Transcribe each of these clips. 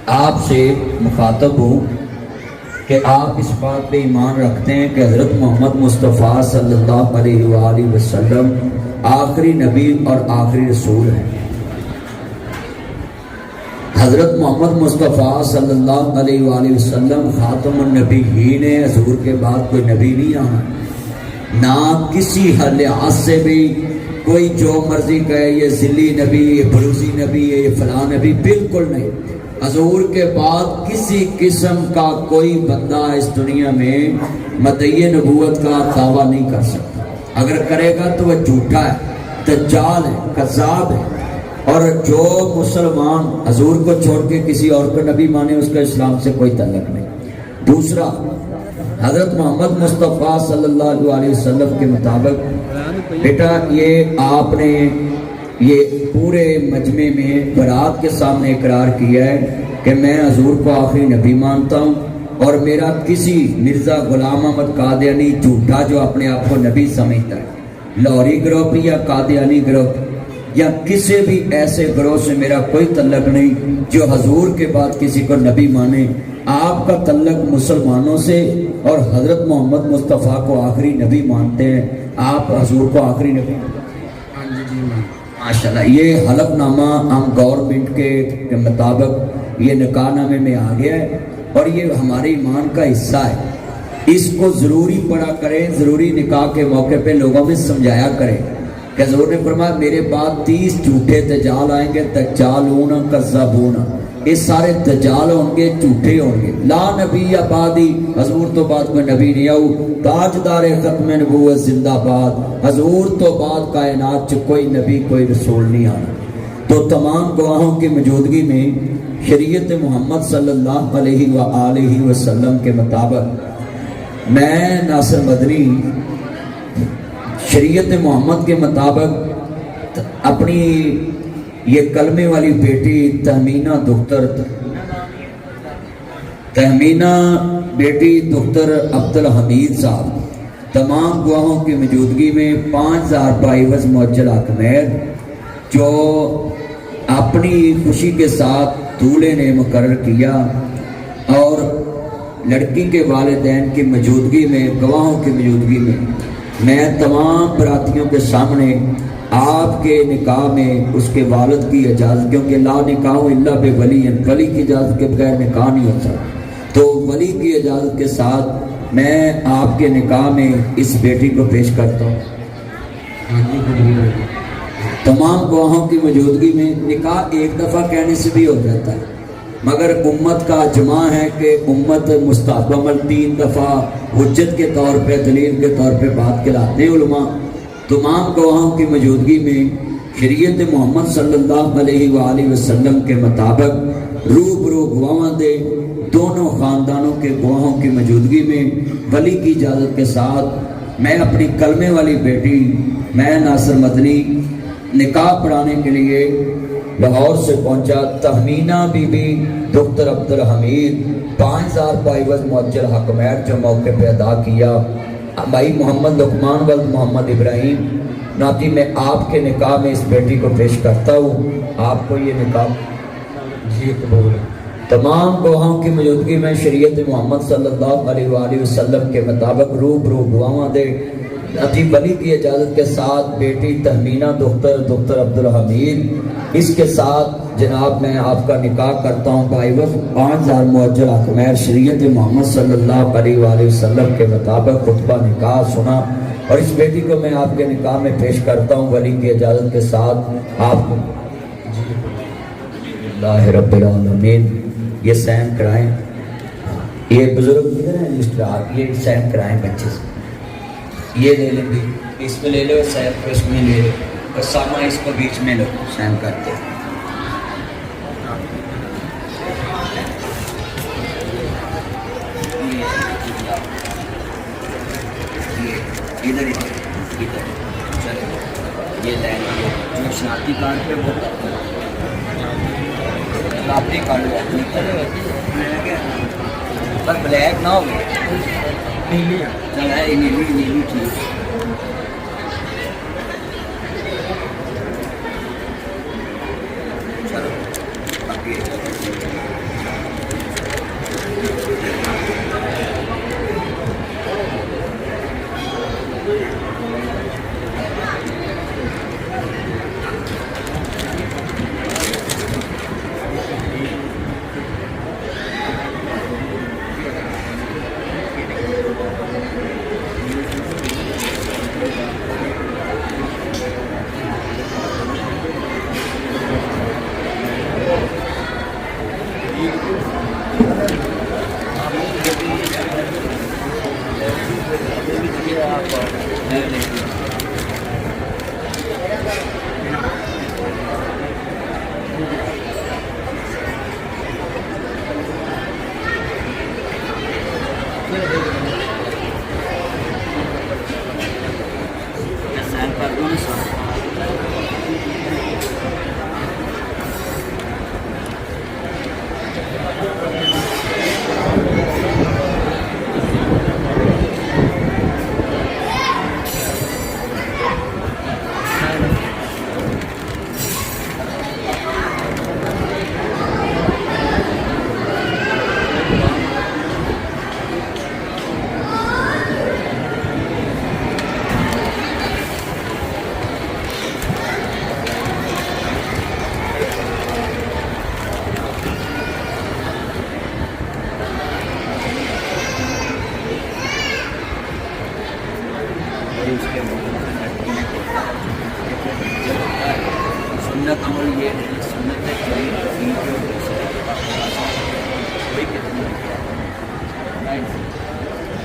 آپ سے مخاطب ہوں کہ آپ اس بات پہ ایمان رکھتے ہیں کہ حضرت محمد مصطفیٰ صلی اللہ علیہ وآلہ وسلم آخری نبی اور آخری رسول ہیں۔ حضرت محمد مصطفیٰ صلی اللہ علیہ وآلہ وسلم خاتم النبیین ہیں، حضور کے بعد کوئی نبی نہیں آنا، نہ کسی لحاظ سے بھی کوئی جو مرضی کہے یہ ذلی نبی، یہ بروزی نبی ہے، یہ فلاں نبی، بالکل نہیں۔ حضور کے بعد کسی قسم کا کوئی بندہ اس دنیا میں مدعی نبوت کا دعویٰ نہیں کر سکتا، اگر کرے گا تو وہ جھوٹا ہے، دجال ہے، کذاب ہے۔ اور جو مسلمان حضور کو چھوڑ کے کسی اور کو نبی مانے اس کا اسلام سے کوئی تعلق نہیں۔ دوسرا، حضرت محمد مصطفیٰ صلی اللہ علیہ وسلم کے مطابق بیٹا یہ آپ نے یہ پورے مجمع میں برات کے سامنے اقرار کیا ہے کہ میں حضور کو آخری نبی مانتا ہوں، اور میرا کسی مرزا غلام احمد قادیانی جھوٹا جو اپنے آپ کو نبی سمجھتا ہے، لاہوری گروہ یا قادیانی گروہ یا کسی بھی ایسے گروہ سے میرا کوئی تعلق نہیں جو حضور کے بعد کسی کو نبی مانے۔ آپ کا تعلق مسلمانوں سے، اور حضرت محمد مصطفیٰ کو آخری نبی مانتے ہیں، آپ حضور کو آخری نبی ماشاءاللہ۔ یہ حلف نامہ ہم گورنمنٹ کے مطابق یہ نکاح نامے میں آ گیا ہے، اور یہ ہمارے ایمان کا حصہ ہے۔ اس کو ضروری پڑھا کریں، ضروری نکاح کے موقع پہ لوگوں میں سمجھایا کریں کہ حضور نے فرمایا میرے بعد 30 جھوٹے دجال آئیں گے، دجالون کذابون، یہ سارے دجال ہوں گے، جھوٹے ہوں گے۔ لا نبی بعدی، حضور تو بعد کوئی نبی نہیں آؤ، تاجدار ختم نبوت زندہ باد، حضور تو بعد کائنات چ کوئی نبی کوئی رسول نہیں آنا۔ تو تمام گواہوں کی موجودگی میں شریعت محمد صلی اللہ علیہ وآلہ وسلم کے مطابق میں ناصر مدنی شریعت محمد کے مطابق اپنی یہ کلمے والی بیٹی تہمینہ بیٹی دختر عبدالحمید صاحب تمام گواہوں کی موجودگی میں 5000 پائیوز معجل حکمیر جو اپنی خوشی کے ساتھ دولہے نے مقرر کیا، اور لڑکی کے والدین کی موجودگی میں، گواہوں کی موجودگی میں تمام براتیوں کے سامنے آپ کے نکاح میں اس کے والد کی اجازت، کیونکہ لا نکاح الا بولی، ولی کی اجازت کے بغیر نکاح نہیں ہوتا، تو ولی کی اجازت کے ساتھ میں آپ کے نکاح میں اس بیٹی کو پیش کرتا ہوں۔ تمام گواہوں کی موجودگی میں نکاح ایک دفعہ کہنے سے بھی ہو جاتا ہے، مگر امت کا اجماع ہے کہ امت مستحب عمل 3 دفعہ حجت کے طور پہ، دلیل کے طور پہ بات کہلاتے ہیں علماء۔ تمام گواہوں کی موجودگی میں شریعت محمد صلی اللہ علیہ وآلہ وسلم کے مطابق روبرو گواہاں دے دونوں خاندانوں کے گواہوں کی موجودگی میں ولی کی اجازت کے ساتھ میں اپنی کلمے والی بیٹی میں ناصر مدنی نکاح پڑھانے کے لیے لاہور سے پہنچا۔ تہمینہ بی بی دختر عبدالحمید 5000 پائیوز معجل حکمیر جو موقع پہ ادا کیا۔ بھائی محمد لقمان ولد محمد ابراہیم ناتی میں آپ کے نکاح میں اس بیٹی کو پیش کرتا ہوں، آپ کو یہ نکاح جی قبول ہے۔ تمام گواہوں کی موجودگی میں شریعت محمد صلی اللہ علیہ وآلہ وسلم کے مطابق روبرو گواہاں دے اتی ولی کی اجازت کے ساتھ بیٹی تہمینہ دختر عبدالحمید اس کے ساتھ جناب میں آپ کا نکاح کرتا ہوں بائیوز 5000 معجل حکمیر شریعت محمد صلی اللہ علیہ وآلہ وسلم کے مطابق خطبہ نکاح سنا، اور اس بیٹی کو میں آپ کے نکاح میں پیش کرتا ہوں ولی کی اجازت کے ساتھ آپ کو اللہ رب العالمین۔ یہ سین کرائیں، یہ بزرگ یہ سین کرائیں بچے سے، یہ لے لیں بھی اس میں لے لو، سیب کو اس میں لے لو، اور ساما اس کو بیچ میں لو، سین کرتے ہیں۔ ادھر چلے یہ لائن جو شناختی کارڈ پہ ہوتا ہے شناختی کارڈ پر بلیک نہ ہو، نیلی چل ہے، نیلی ٹھیک۔ چلو سنت عمل یہ ہے، سنت ہے کہ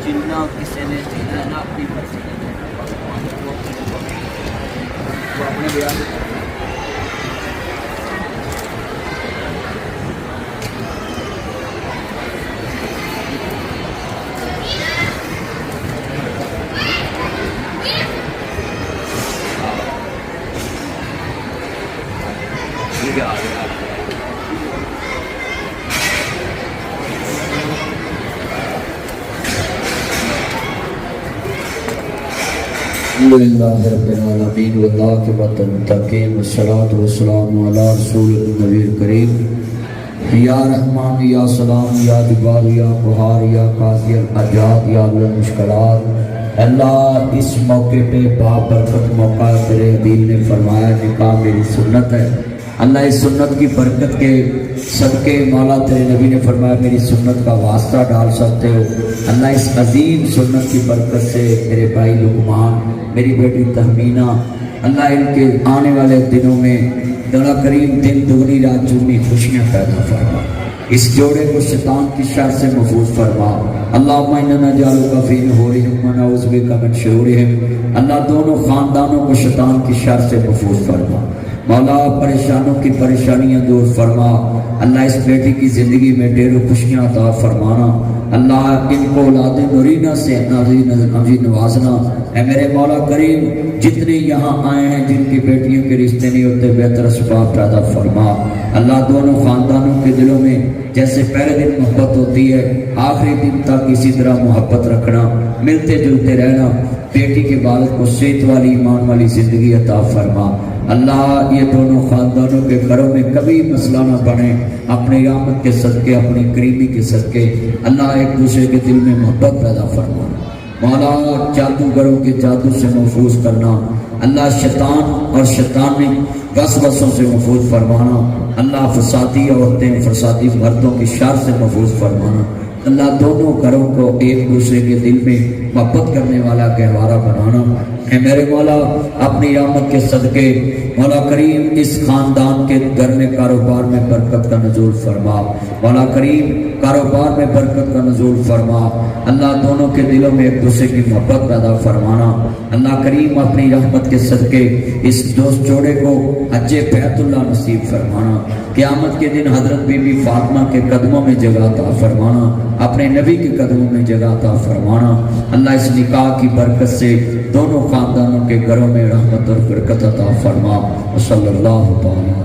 جنہ کسی نے جینا نہ اپنی مرضی وہ اپنے بیان الحمدللہ رب العالمین والعاقبۃ للمتقین والصلاۃ والسلام علی رسول النبی الکریم یا رحمان یا سلام یا جبار یا قہار یا قاضی الحاجات یا حل المشکلات۔ اللہ اس موقع پہ بابرکت موقع تیرے حبیب نے فرمایا نکاح میری سنت ہے، اللہ اس سنت کی برکت کے صدقے مولا تیرے نبی نے فرمایا میری سنت کا واسطہ ڈال سکتے ہو۔ اللہ اس عظیم سنت کی برکت سے میرے بھائی لقمان، میری بیٹی تہمینہ، اللہ ان کے آنے والے دنوں میں مولا کریم دن دگنی رات چگنی خوشیاں پیدا فرما، اس جوڑے کو شیطان کی شر سے محفوظ فرما۔ اللہم انا نجعلک فی نحورہم ونعوذ بک من شرورہم، اللہ دونوں خاندانوں کو شیطان کی شر سے محفوظ فرما۔ مولا پریشانوں کی پریشانیاں دور فرما، اللہ اس بیٹی کی زندگی میں ڈھیروں خوشیاں عطا فرمانا، اللہ ان کو اولاد نورینہ سے نوازنا۔ اے میرے مولا کریم جتنے یہاں آئے ہیں جن کی بیٹیوں کے رشتے نہیں ہوتے بہتر اسباب پیدا فرما، اللہ دونوں خاندانوں کے دلوں میں جیسے پہلے دن محبت ہوتی ہے آخری دن تک اسی طرح محبت رکھنا، ملتے جلتے رہنا، بیٹی کے والد کو صحت والی ایمان والی زندگی عطا فرما۔ اللہ یہ دونوں خاندانوں کے گھروں میں کبھی مسئلہ نہ بنے، اپنی رحمت کے صدقے اپنی کریمی کے صدقے اللہ ایک دوسرے کے دل میں محبت پیدا فرما۔ مولا جادوگروں کے جادو سے محفوظ کرنا، اللہ شیطان اور شیطانی وسوسوں سے محفوظ فرمانا، اللہ فسادی عورتیں فسادی مردوں کی شر سے محفوظ فرمانا، اللہ دونوں گھروں کو ایک دوسرے کے دل میں محبت کرنے والا گہوارہ بنانا۔ اے میرے مولا اپنی رحمت کے صدقے مولا کریم اس خاندان کے گھر میں کاروبار میں برکت کا نزول فرما، مولا کریم کاروبار میں برکت کا نزول فرما، اللہ دونوں کے دلوں میں ایک دوسرے کی محبت پیدا فرمانا، اللہ کریم اپنی رحمت کے صدقے اس دوست جوڑے کو حج بیت اللہ نصیب فرمانا، قیامت کے دن حضرت بی بی فاطمہ کے قدموں میں جگہ عطا فرمانا، اپنے نبی کے قدموں میں جگہ عطا فرمانا۔ اللہ اس نکاح کی برکت سے دونوں خاندانوں کے گھروں میں رحمت اور برکت عطا فرما۔ صلی اللہ تعالی